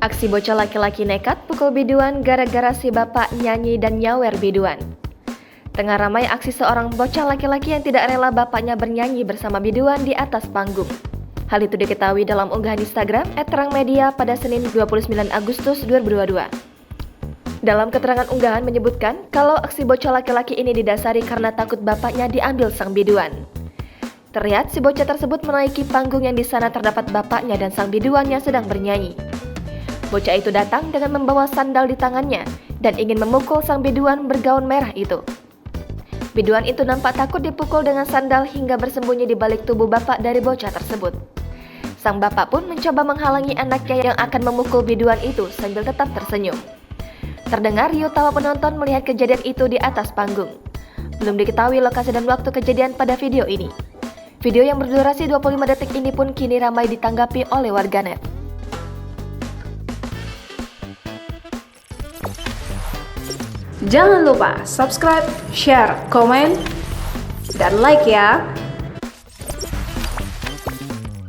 Aksi bocah laki-laki nekat pukul biduan gara-gara si bapak nyanyi dan nyawer biduan. Tengah ramai aksi seorang bocah laki-laki yang tidak rela bapaknya bernyanyi bersama biduan di atas panggung. Hal itu diketahui dalam unggahan Instagram @terangmedia pada Senin 29 Agustus 2022. Dalam keterangan unggahan menyebutkan kalau aksi bocah laki-laki ini didasari karena takut bapaknya diambil sang biduan. Terlihat si bocah tersebut menaiki panggung yang di sana terdapat bapaknya dan sang biduan yang sedang bernyanyi. Bocah itu datang dengan membawa sandal di tangannya dan ingin memukul sang biduan bergaun merah itu. Biduan itu nampak takut dipukul dengan sandal hingga bersembunyi di balik tubuh bapak dari bocah tersebut. Sang bapak pun mencoba menghalangi anaknya yang akan memukul biduan itu sambil tetap tersenyum. Terdengar riuh tawa penonton melihat kejadian itu di atas panggung. Belum diketahui lokasi dan waktu kejadian pada video ini. Video yang berdurasi 25 detik ini pun kini ramai ditanggapi oleh warganet. Jangan lupa subscribe, share, komen, dan like ya!